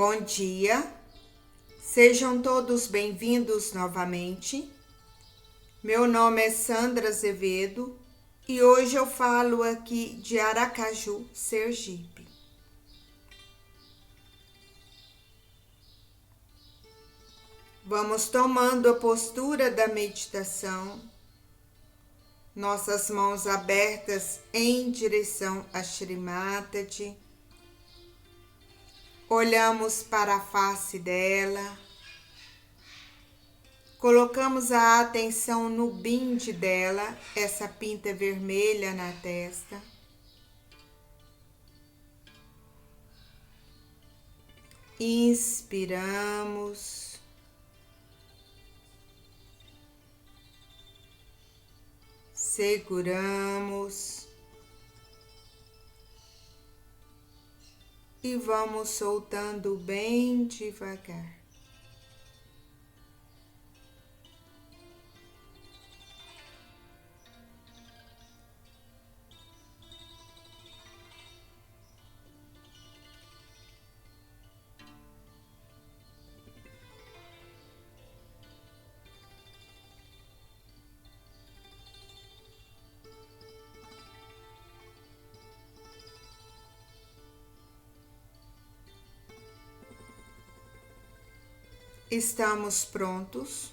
Bom dia, sejam todos bem-vindos novamente. Meu nome é Sandra Azevedo e hoje eu falo aqui de Aracaju, Sergipe. Vamos tomando a postura da meditação, nossas mãos abertas em direção a Shri Mataji. Olhamos para a face dela, colocamos a atenção no binde dela, essa pinta vermelha na testa. Inspiramos. Seguramos. E vamos soltando bem devagar. Estamos prontos,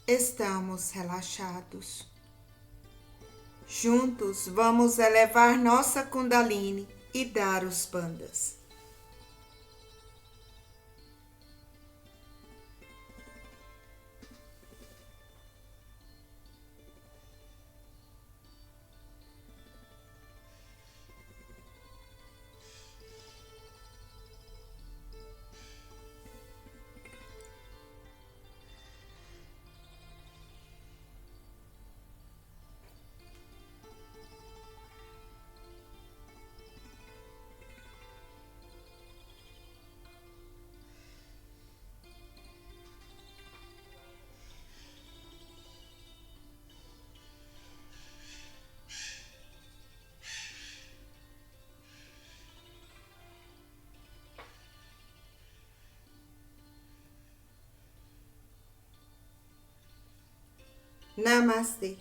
estamos relaxados. Juntos vamos elevar nossa Kundalini e dar os bandas. Namastê.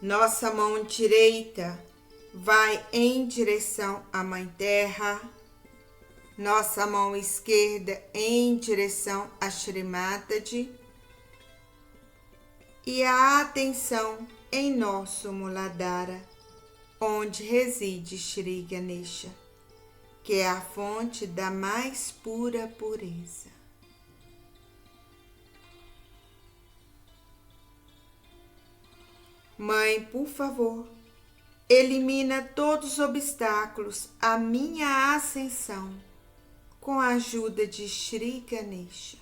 Nossa mão direita vai em direção à Mãe Terra, nossa mão esquerda em direção a Shri Mataji e a atenção em nosso Muladhara, onde reside Shri Ganesha, que é a fonte da mais pura pureza. Mãe, por favor, elimina todos os obstáculos à minha ascensão com a ajuda de Shri Ganesha.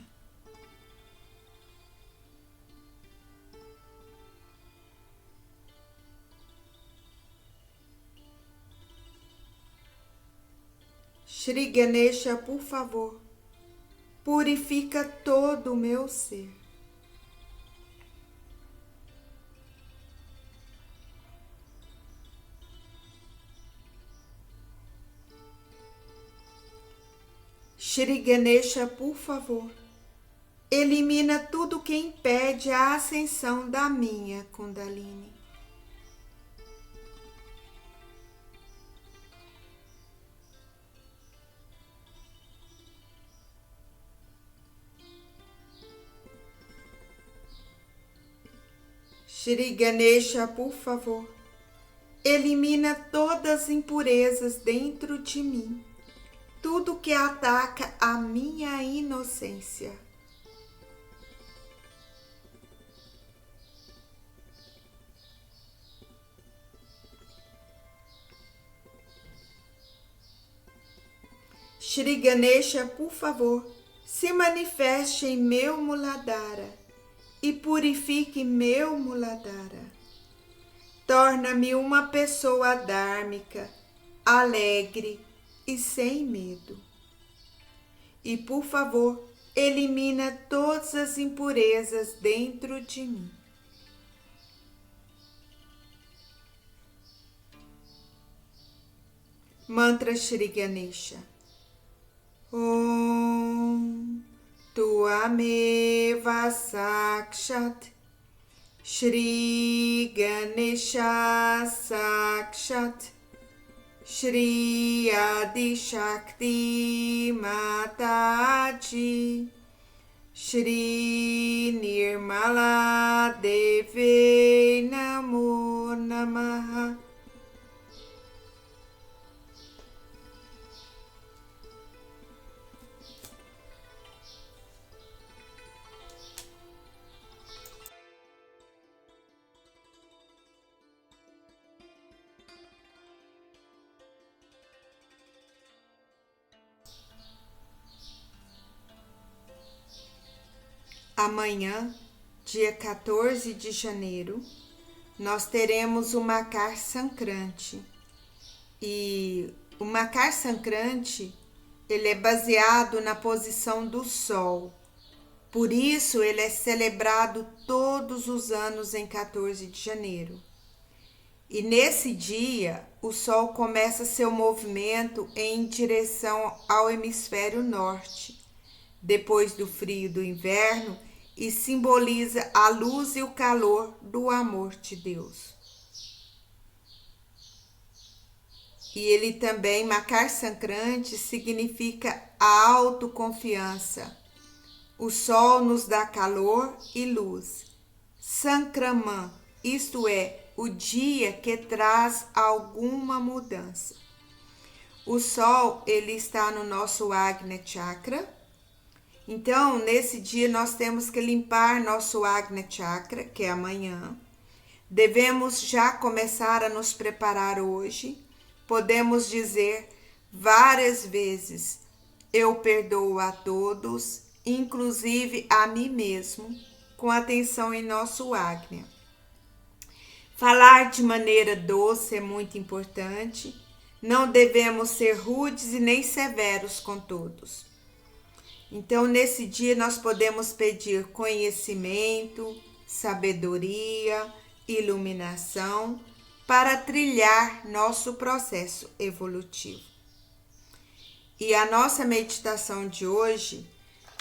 Shri Ganesha, por favor, purifica todo o meu ser. Shri Ganesha, por favor, elimina tudo que impede a ascensão da minha Kundalini. Shri Ganesha, por favor, elimina todas as impurezas dentro de mim, tudo que ataca a minha inocência. Shri Ganesha, por favor, se manifeste em meu Muladhara e purifique meu Muladhara. Torna-me uma pessoa dhármica, alegre e sem medo. E, por favor, elimina todas as impurezas dentro de mim. Mantra Shri Ganesha. Om Tvameva Sakshat Shri Ganesha Sakshat Shri Adi Shakti Mataji Shri Nirmala Deve Namo Namaha. Amanhã, dia 14 de janeiro, nós teremos o Makar Sankranti. E o Makar Sankranti, ele é baseado na posição do Sol. Por isso, ele é celebrado todos os anos em 14 de janeiro. E nesse dia, o Sol começa seu movimento em direção ao hemisfério norte, depois do frio do inverno, e simboliza a luz e o calor do amor de Deus. E ele também, Makar Sankranti, significa a autoconfiança. O sol nos dá calor e luz. Sankraman, isto é, o dia que traz alguma mudança. O sol, ele está no nosso Agnya Chakra. Então, nesse dia, nós temos que limpar nosso Agnya Chakra, que é amanhã. Devemos já começar a nos preparar hoje. Podemos dizer várias vezes: eu perdoo a todos, inclusive a mim mesmo, com atenção em nosso Agnya. Falar de maneira doce é muito importante. Não devemos ser rudes e nem severos com todos. Então, nesse dia, nós podemos pedir conhecimento, sabedoria, iluminação para trilhar nosso processo evolutivo. E a nossa meditação de hoje,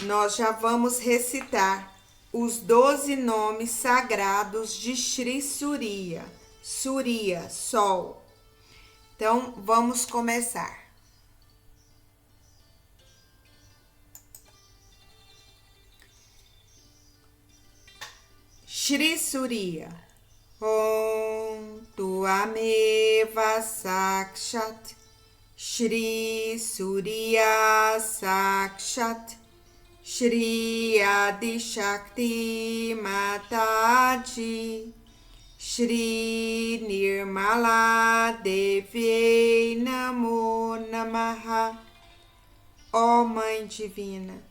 nós já vamos recitar os 12 nomes sagrados de Shri Surya. Surya, Sol. Então, vamos começar. Shri Surya. Om Tvameva Sakshat Shri Surya Sakshat Shri Adi Shakti Mataji Shri Nirmala Deve Namo Namaha. Ó Mãe Divina,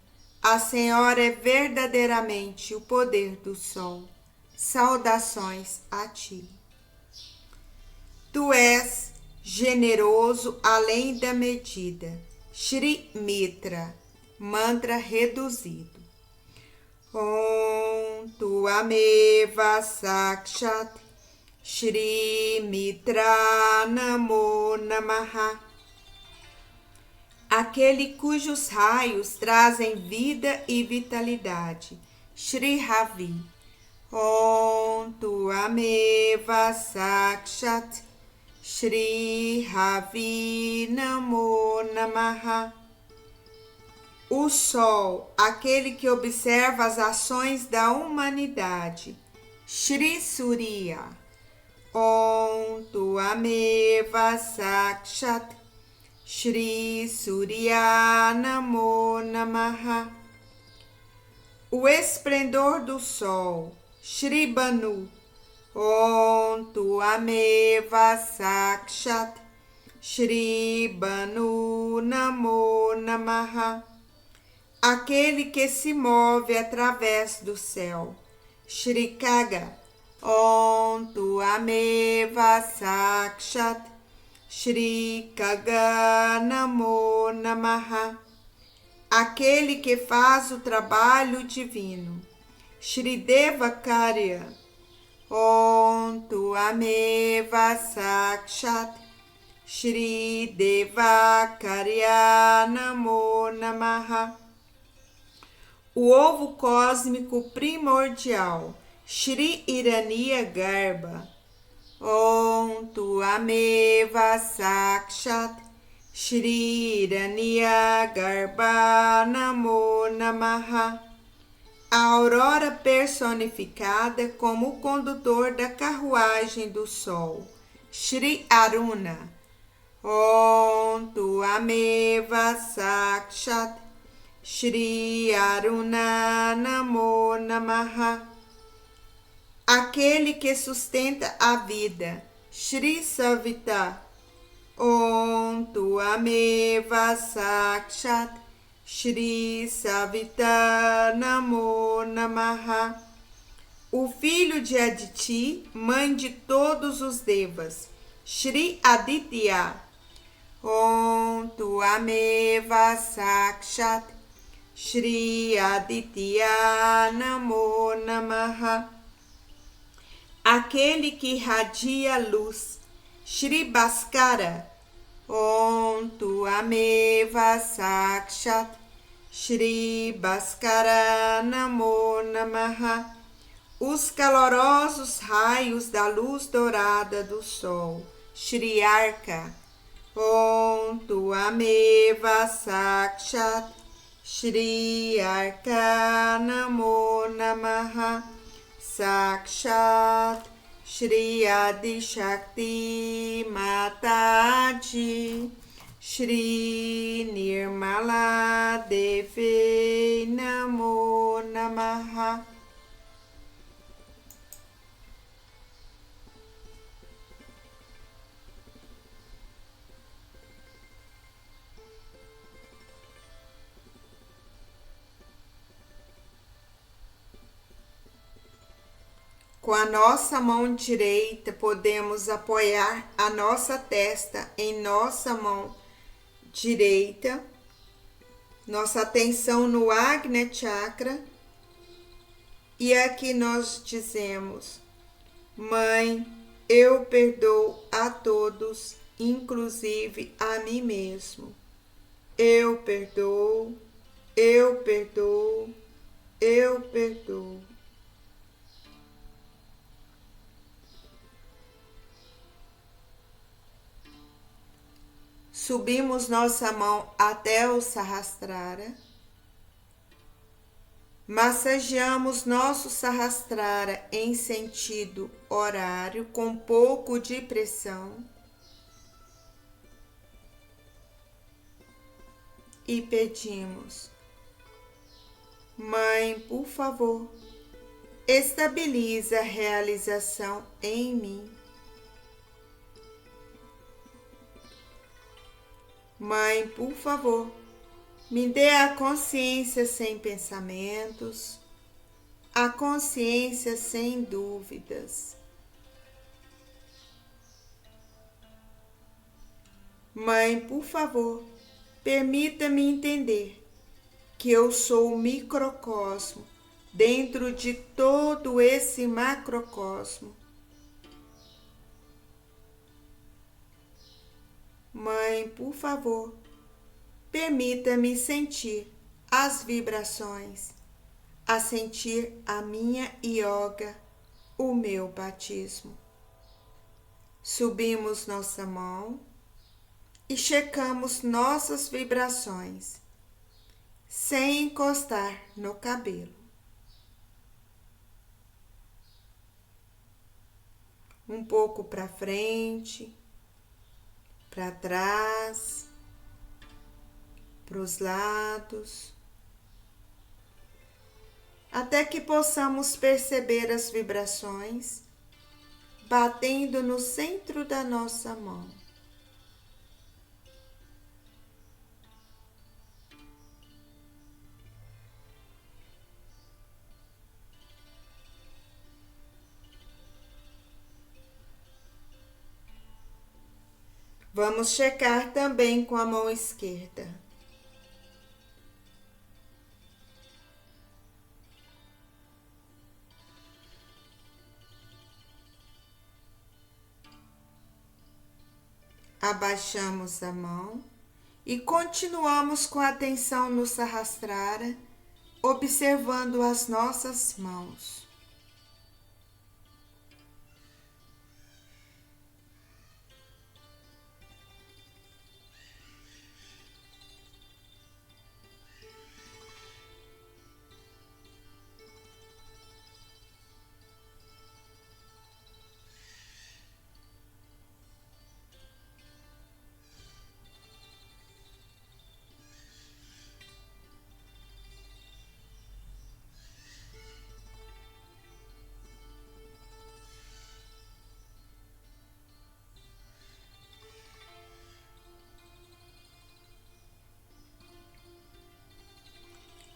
a Senhora é verdadeiramente o poder do Sol. Saudações a ti. Tu és generoso além da medida. Shri Mitra, mantra reduzido. Om Tvameva Sakshat Shri Mitra Namo Namaha. Aquele cujos raios trazem vida e vitalidade. Shri Ravi. Om Tvameva Sakshat Shri Ravi Namo Namaha. O Sol, aquele que observa as ações da humanidade. Shri Surya. Om Tvameva Sakshat Shri Surya Namo Namaha. O esplendor do Sol. Shri Banu. Om Tvameva Sakshat Shri Banu Namo Namaha. Aquele que se move através do céu. Shri Kaga. Om Tvameva Sakshat Shri Kaga Namo Namaha. Aquele que faz o trabalho divino. Shri Devakarya. Om Tvameva Sakshat Shri Devakarya Namo Namaha. O ovo cósmico primordial, Shri Hiranya Garbha, Om Tvameva Sakshat, Shri Hiranya Garbha Namo Namaha. A aurora personificada como o condutor da carruagem do sol, Shri Aruna, Om Tvameva Sakshat, Shri Aruna Namo Namaha. Aquele que sustenta a vida, Shri Savita, Om Tvameva Sakshat, Shri Savita Namo Namaha. O filho de Aditi, mãe de todos os devas, Shri Aditya, Om Tvameva Sakshat, Shri Aditya Namo Namaha. Aquele que irradia luz, Shri Bhaskara, Om Tvameva Sakshat, Shri Bhaskara Namo Namaha. Os calorosos raios da luz dourada do sol, Shri Arka, Om Tvameva Sakshat, Shri Arka Namo Namaha. Sakshat Shri Adi Shakti Mataji, Shri Nirmala Devi Namo Namaha. Com a nossa mão direita, podemos apoiar a nossa testa em nossa mão direita, nossa atenção no Agnya Chakra, e aqui nós dizemos: Mãe, eu perdoo a todos, inclusive a mim mesmo. Eu perdoo, eu perdoo, eu perdoo. Subimos nossa mão até o Sahasrara. Massageamos nosso Sahasrara em sentido horário, com pouco de pressão. E pedimos: Mãe, por favor, estabilize a realização em mim. Mãe, por favor, me dê a consciência sem pensamentos, a consciência sem dúvidas. Mãe, por favor, permita-me entender que eu sou o microcosmo dentro de todo esse macrocosmo. Mãe, por favor, permita-me sentir as vibrações, a sentir a minha yoga, o meu batismo. Subimos nossa mão e checamos nossas vibrações, sem encostar no cabelo. Um pouco para frente, para trás, para os lados, até que possamos perceber as vibrações batendo no centro da nossa mão. Vamos checar também com a mão esquerda. Abaixamos a mão e continuamos com a atenção no Sahasrara, observando as nossas mãos.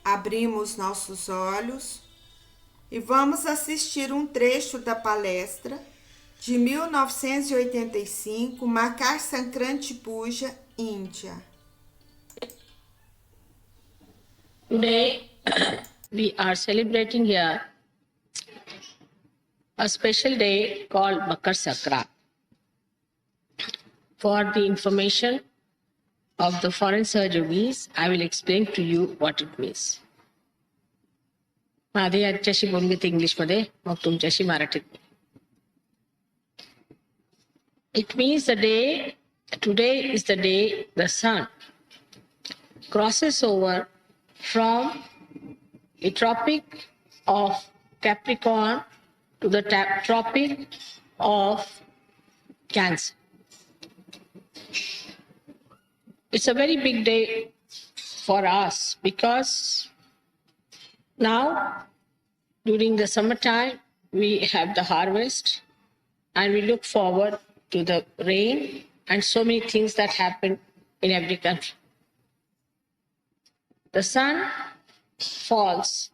Abrimos nossos olhos e vamos assistir um trecho da palestra de 1985, Makar Sankranti Puja, Índia. Today we are celebrating here a special day called Makar Sankranti. For the information of the foreign surgeries, I will explain to you what it means. आधी आजच्याशी बोलून घेते इंग्लिशमध्ये, मग तुमच्याशी मराठीत. It means today is the day the sun crosses over from the tropic of Capricorn to the tropic of Cancer. It's a very big day for us because now during the summertime we have the harvest and we look forward to the rain and so many things that happen in every country. The sun falls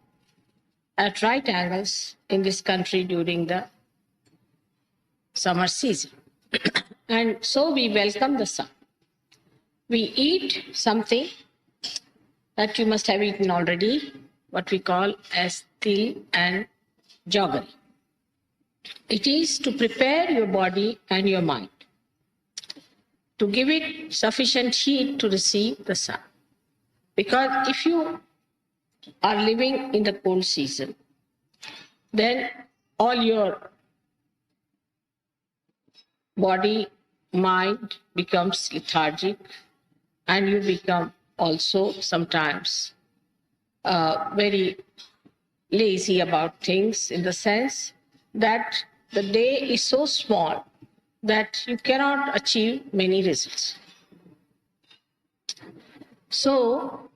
at right angles in this country during the summer season. And so we welcome the sun. We eat something that you must have eaten already, what we call as til and jaggery. It is to prepare your body and your mind, to give it sufficient heat to receive the sun. Because if you are living in the cold season, then all your body, mind becomes lethargic, and you become also sometimes very lazy about things, in the sense that the day is so small that you cannot achieve many results. So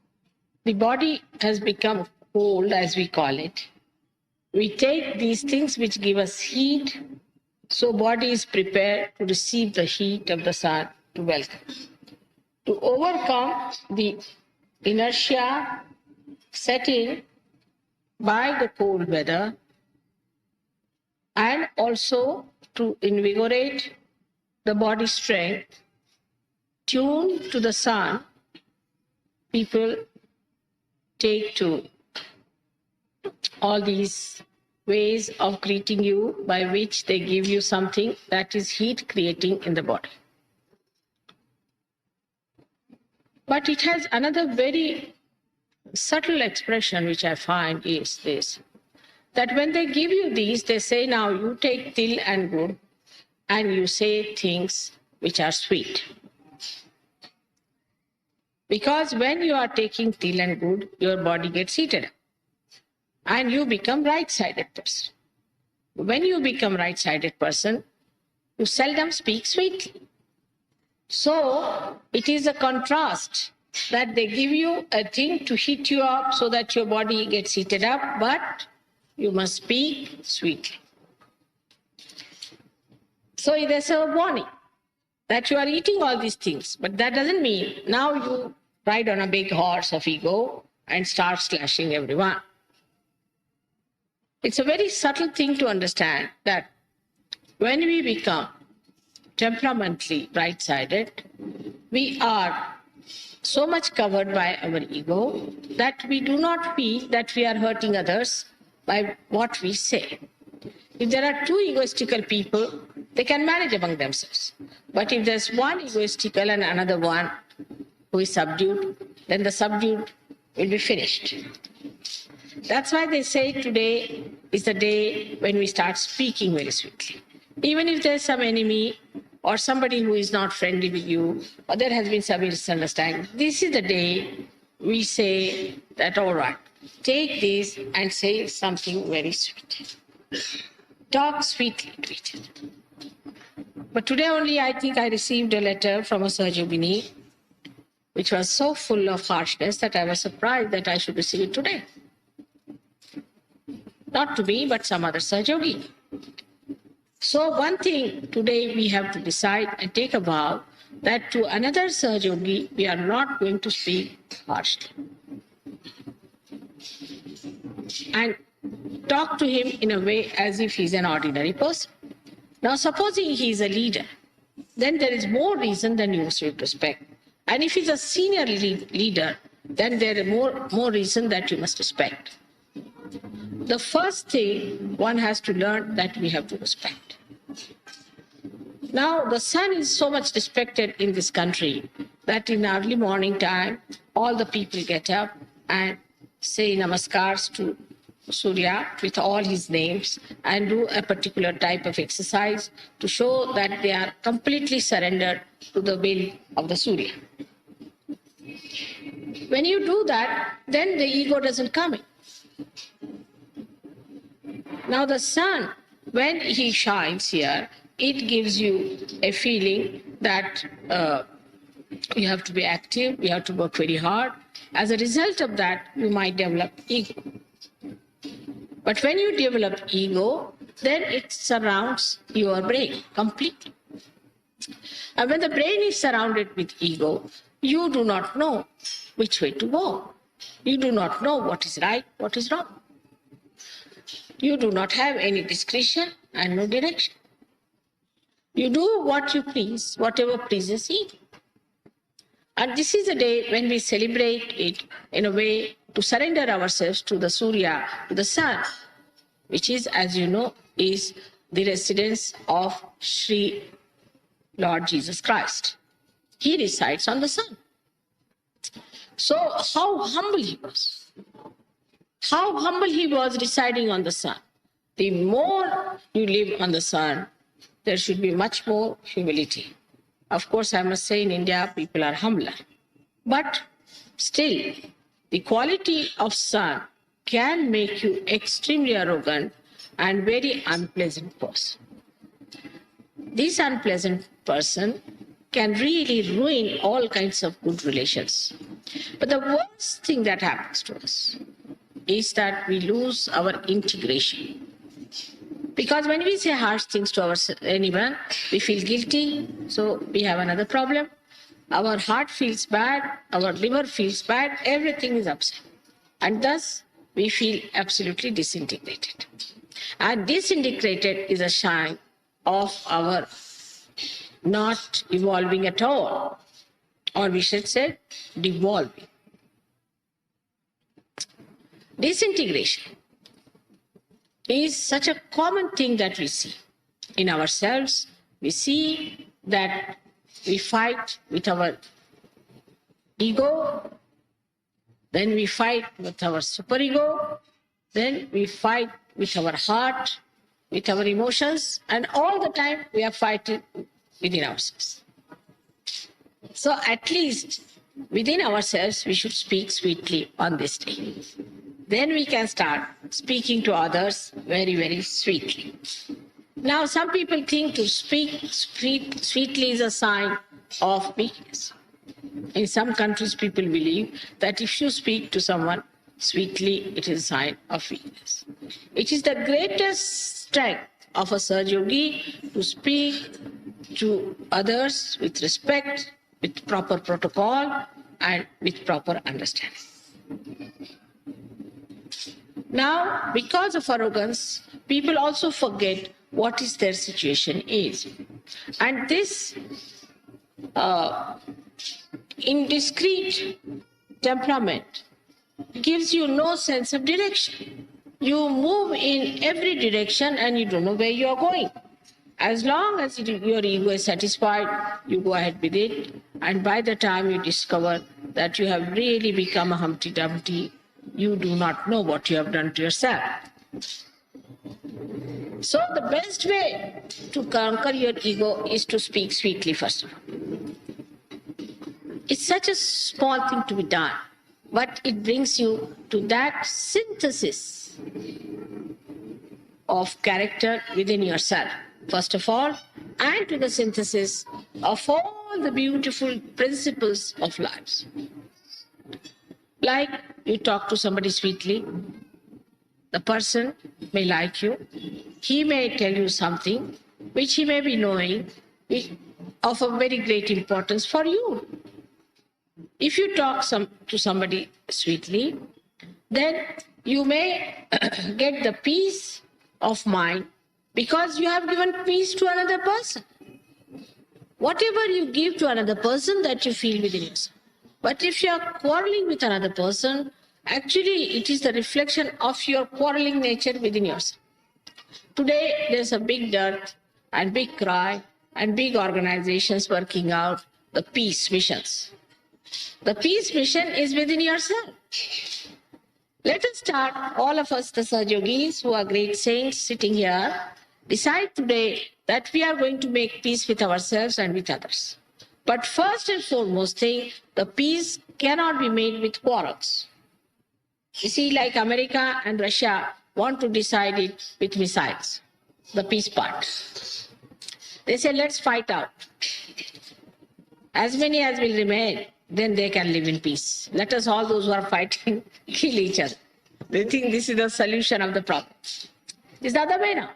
the body has become cold, as we call it. We take these things which give us heat, so body is prepared to receive the heat of the sun to welcome. To overcome the inertia set in by the cold weather, and also to invigorate the body strength, tuned to the sun, people take to all these ways of greeting you by which they give you something that is heat creating in the body. But it has another very subtle expression which I find is this, that when they give you these, they say, now you take til and gur and you say things which are sweet. Because when you are taking til and gur, your body gets heated up and you become right-sided person. When you become right-sided person, you seldom speak sweetly. So it is a contrast that they give you a thing to heat you up so that your body gets heated up, but you must speak sweetly. So there's a warning that you are eating all these things, but that doesn't mean now you ride on a big horse of ego and start slashing everyone. It's a very subtle thing to understand that when we become temperamentally right-sided, we are so much covered by our ego that we do not feel that we are hurting others by what we say. If there are two egoistical people, they can manage among themselves. But if there's one egoistical and another one who is subdued, then the subdued will be finished. That's why they say today is the day when we start speaking very sweetly. Even if there's some enemy or somebody who is not friendly with you, or there has been some misunderstanding, this is the day we say that, all right, take this and say something very sweet. Talk sweetly to each other. But today only I think I received a letter from a Sahajogini which was so full of harshness that I was surprised that I should receive it today. Not to me, but some other Sahajogi. So one thing today we have to decide and take a vow that to another Sahajogi we are not going to speak harshly. And talk to him in a way as if he's an ordinary person. Now, supposing he is a leader, then there is more reason than you should respect. And if he's a senior leader, then there is more reason that you must respect. The first thing one has to learn that we have to respect. Now, the sun is so much respected in this country that in early morning time, all the people get up and say namaskars to Surya with all his names and do a particular type of exercise to show that they are completely surrendered to the will of the Surya. When you do that, then the ego doesn't come in. Now the sun, when he shines here, it gives you a feeling that you have to be active, you have to work very hard. As a result of that, you might develop ego. But when you develop ego, then it surrounds your brain completely. And when the brain is surrounded with ego, you do not know which way to go. You do not know what is right, what is wrong. You do not have any discretion and no direction. You do what you please, whatever pleases you. And this is a day when we celebrate it in a way to surrender ourselves to the Surya, to the sun, which is, as you know, is the residence of Sri Lord Jesus Christ. He resides on the sun. So how humble he was. How humble he was residing on the sun. The more you live on the sun, there should be much more humility. Of course, I must say in India, people are humbler. But still, the quality of sun can make you extremely arrogant and very unpleasant person. This unpleasant person can really ruin all kinds of good relations. But the worst thing that happens to us is that we lose our integration. Because when we say harsh things to anyone, we feel guilty, so we have another problem. Our heart feels bad, our liver feels bad, everything is upset. And thus, we feel absolutely disintegrated. And disintegrated is a sign of our not evolving at all, or we should say devolving. Disintegration is such a common thing that we see in ourselves. We see that we fight with our ego, then we fight with our superego, then we fight with our heart, with our emotions, and all the time we are fighting within ourselves. So at least within ourselves we should speak sweetly on this day. Then we can start speaking to others very, very sweetly. Now, some people think to speak sweetly is a sign of weakness. In some countries, people believe that if you speak to someone sweetly, it is a sign of weakness. It is the greatest strength of a Sahajogi to speak to others with respect, with proper protocol, and with proper understanding. Now, because of arrogance, people also forget what is their situation is. And this indiscreet temperament gives you no sense of direction. You move in every direction and you don't know where you are going. As long as your ego is satisfied, you go ahead with it. And by the time you discover that you have really become a Humpty Dumpty, you do not know what you have done to yourself. So the best way to conquer your ego is to speak sweetly first of all. It's such a small thing to be done, but it brings you to that synthesis of character within yourself, first of all, and to the synthesis of all the beautiful principles of life. Like you talk to somebody sweetly, the person may like you, he may tell you something which he may be knowing of a very great importance for you. If you talk to somebody sweetly, then you may get the peace of mind because you have given peace to another person. Whatever you give to another person, that you feel within yourself. But if you are quarreling with another person, actually it is the reflection of your quarreling nature within yourself. Today there's a big dearth and big cry and big organizations working out the peace missions. The peace mission is within yourself. Let us start, all of us, the Sahaja-yogis who are great saints sitting here, decide today that we are going to make peace with ourselves and with others. But first and foremost thing, the peace cannot be made with quarrels. You see, like America and Russia want to decide it with missiles, the peace part. They say, let's fight out. As many as will remain, then they can live in peace. Let us, all those who are fighting, kill each other. They think this is the solution of the problem. It's the other way now.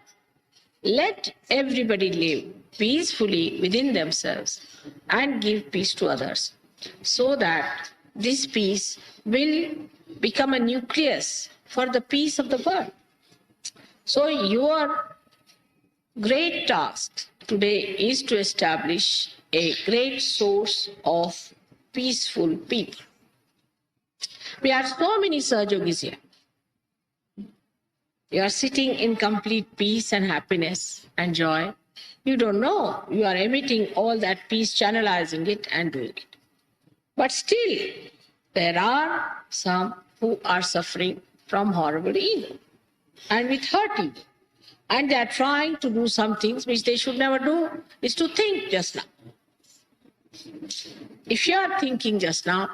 Let everybody live peacefully within themselves and give peace to others, so that this peace will become a nucleus for the peace of the world. So your great task today is to establish a great source of peaceful people. We have so many Sahaja-yogis here. You are sitting in complete peace and happiness and joy. You don't know. You are emitting all that peace, channelizing it and doing it. But still, there are some who are suffering from horrible ego and with hurt ego. And they are trying to do some things which they should never do, is to think just now. If you are thinking just now,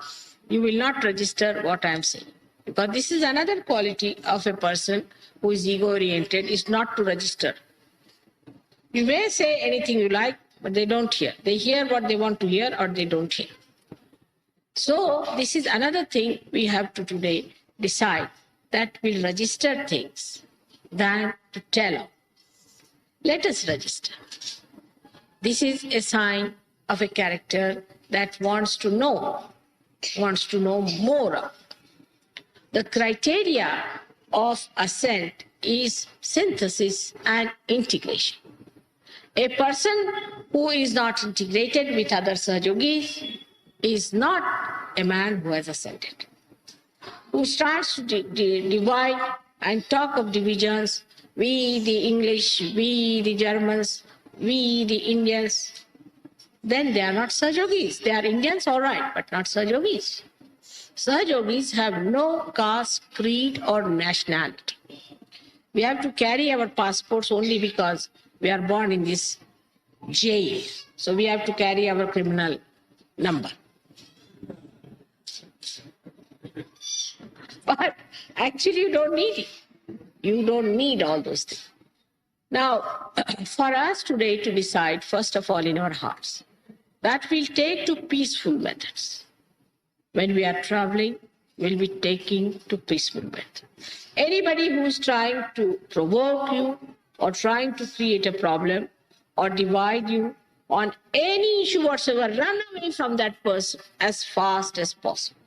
you will not register what I am saying. Because this is another quality of a person who is ego-oriented, is not to register. You may say anything you like, but they don't hear. They hear what they want to hear or they don't hear. So this is another thing we have to today decide, that we'll register things than to tell of. Let us register. This is a sign of a character that wants to know more of. The criteria of ascent is synthesis and integration. A person who is not integrated with other Sahaja-yogis is not a man who has ascended. Who starts to divide and talk of divisions, we the English, we the Germans, we the Indians, then they are not Sahaja-yogis. They are Indians, all right, but not Sahaja-yogis. Sahaja-yogis have no caste, creed, or nationality. We have to carry our passports only because we are born in this jail. So we have to carry our criminal number. But actually you don't need it. You don't need all those things. Now, for us today to decide, first of all, in our hearts, that we'll take to peaceful methods. When we are traveling, we'll be taking to peaceful methods. Anybody who's trying to provoke you or trying to create a problem or divide you on any issue whatsoever, run away from that person as fast as possible.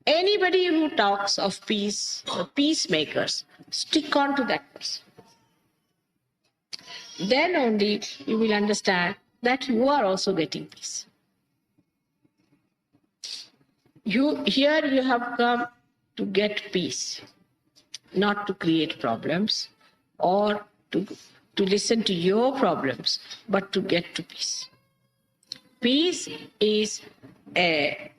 Anybody who talks of peace, the peacemakers, stick on to that person. Then only you will understand that you are also getting peace. Here you have come to get peace, not to create problems or to to listen to your problems, but to get to peace. Peace is a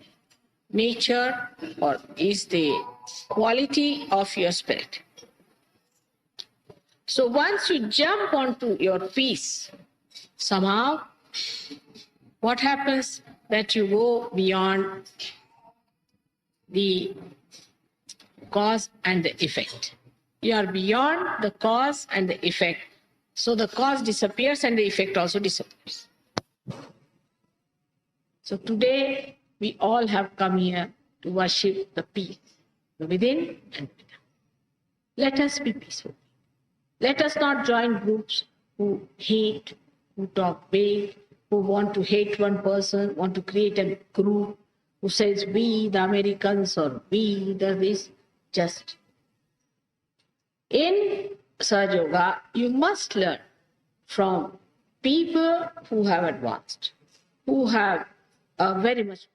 nature or is the quality of your spirit. So once you jump onto your peace, somehow what happens that you go beyond the cause and the effect. You are beyond the cause and the effect. So the cause disappears and the effect also disappears. So today we all have come here to worship the peace within and without. Let us be peaceful. Let us not join groups who hate, who talk big, who want to hate one person, want to create a group who says we the Americans or we the this. Just in Sahaja Yoga, you must learn from people who have advanced, who have very much.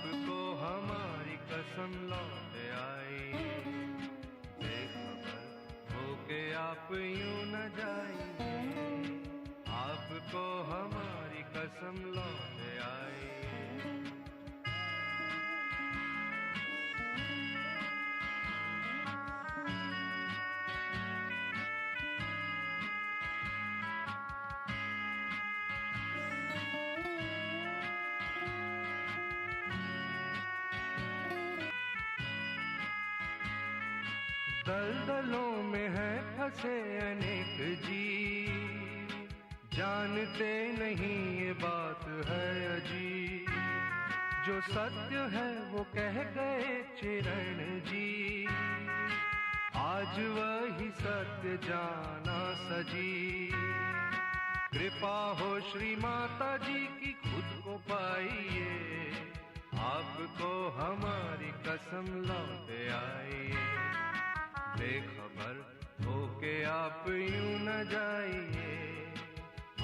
आपको हमारी कसम लौट आई, बेखबर होके आप यूं न जाइए, आपको हमारी कसम लौट आई। दलदलों में है फंसे अनेक जीव, जानते नहीं ये बात है अजीब, जो सत्य है वो कह गए चिरण जी, आज वही सत्य जाना सजी, कृपा हो श्री माता जी की खुद को पाइए, आपको हमारी कसम लौट आइए, बेखबर होके आप यूं न जाइए,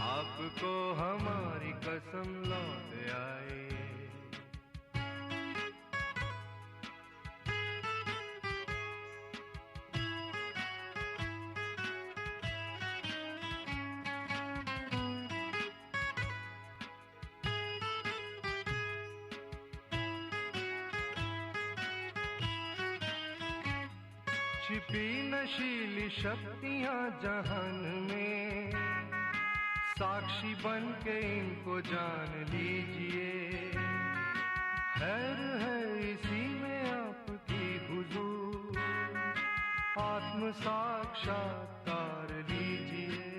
आपको हमारी कसम लौट आई। छिपी नशीली शक्तियां जहान में, साक्षी बन के इनको जान लीजिए, खैर है इसी में आपकी हुजूर, आत्म साक्षात्कार लीजिए,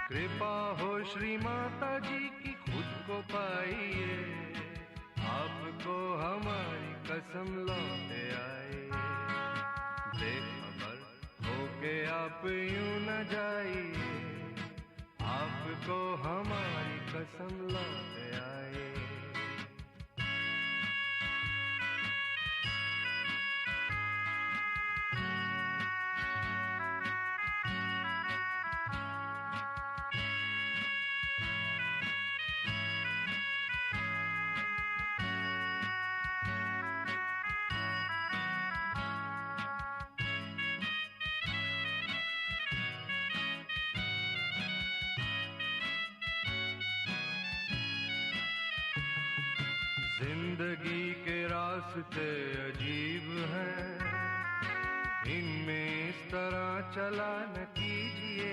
कृपा हो श्री माता जी की खुद को पाइए, आपको हमारी कसम लौट आई, बेखबर होके आप यूं न जाइए, आपको हमारी कसम लौट आई। जिंदगी के रास्ते अजीब हैं, इनमें इस तरह चला न कीजिए,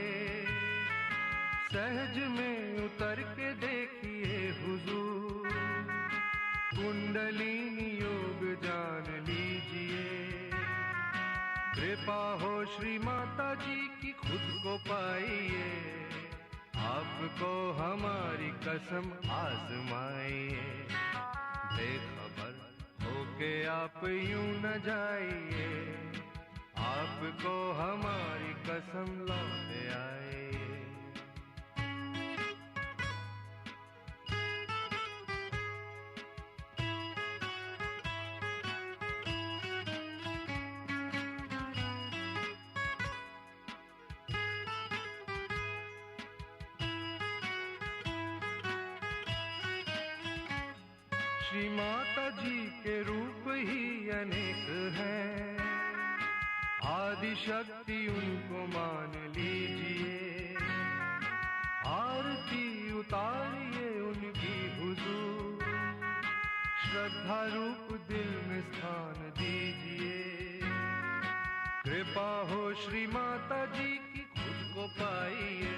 सहज में उतर के देखिए हुजूर, कुंडलिनी योग जान लीजिए, कृपा हो श्री माता जी की खुद को पाइए, आपको हमारी कसम आजमाइए, बेखबर होके आप यूं न जाइए, आपको हमारी कसम लौट आई। श्री माता जी के रूप ही अनेक हैं, आदि शक्ति उनको मान लीजिए, आरती उतारिए उनकी हुजूर, श्रद्धा रूप दिल में स्थान दीजिए, कृपा हो श्री माता जी की खुद को पाइए,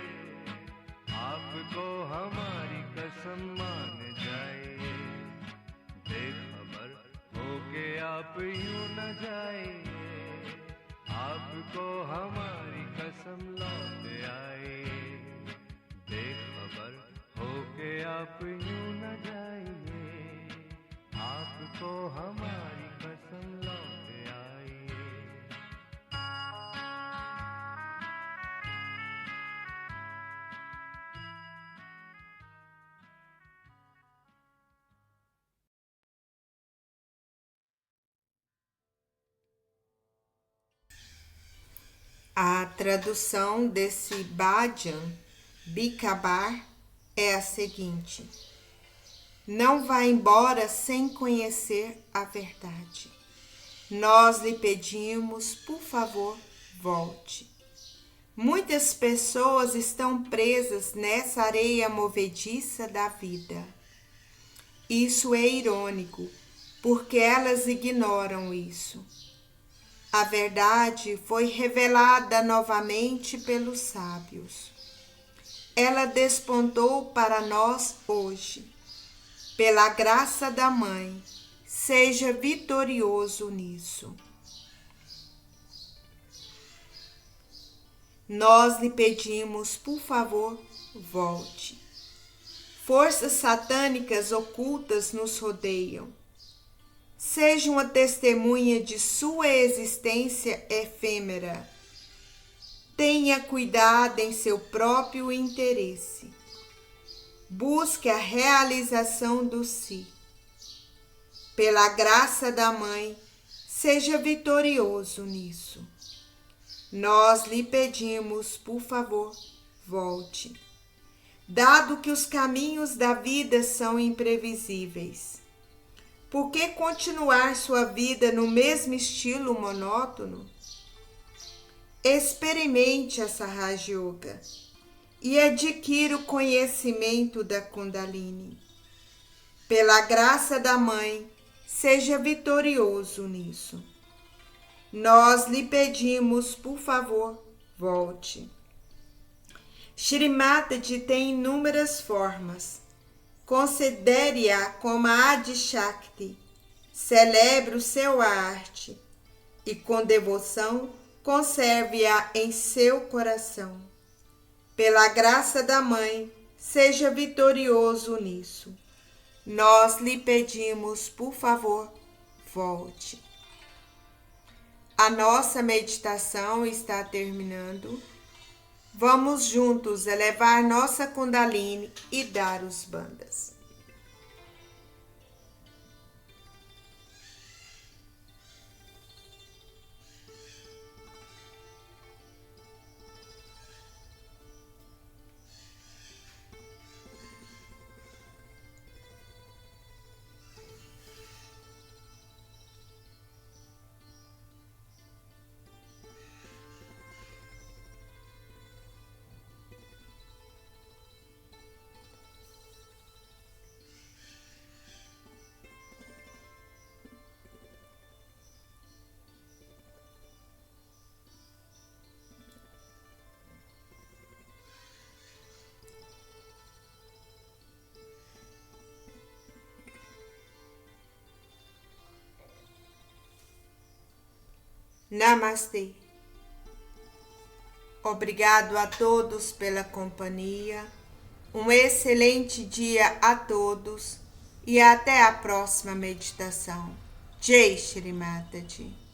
आपको हमारी कसम मान जाइए, बेखबर होके आप यूं न जाइए, आपको हमारी कसम लौट आई, बेखबर होके आप यूं न जाइए, आपको हमारी कसम लौट आई। A tradução desse Bhajan Bikabar é a seguinte: não vá embora sem conhecer a verdade. Nós lhe pedimos, por favor, volte. Muitas pessoas estão presas nessa areia movediça da vida. Isso é irônico, porque elas ignoram isso. A verdade foi revelada novamente pelos sábios. Ela despontou para nós hoje. Pela graça da Mãe, seja vitorioso nisso. Nós lhe pedimos, por favor, volte. Forças satânicas ocultas nos rodeiam. Seja uma testemunha de sua existência efêmera. Tenha cuidado em seu próprio interesse. Busque a realização do si. Pela graça da Mãe, seja vitorioso nisso. Nós lhe pedimos, por favor, volte. Dado que os caminhos da vida são imprevisíveis, por que continuar sua vida no mesmo estilo monótono? Experimente essa Raja Yoga e adquira o conhecimento da Kundalini. Pela graça da Mãe, seja vitorioso nisso. Nós lhe pedimos, por favor, volte. Shri Mataji tem inúmeras formas. Considere-a como a Adi Shakti. Celebre o seu arte e, com devoção, conserve-a em seu coração. Pela graça da Mãe, seja vitorioso nisso. Nós lhe pedimos, por favor, volte. A nossa meditação está terminando. Vamos juntos elevar nossa Kundalini e dar os bandas. Namastê. Obrigado a todos pela companhia. Um excelente dia a todos e até a próxima meditação. Jai Shri Mataji.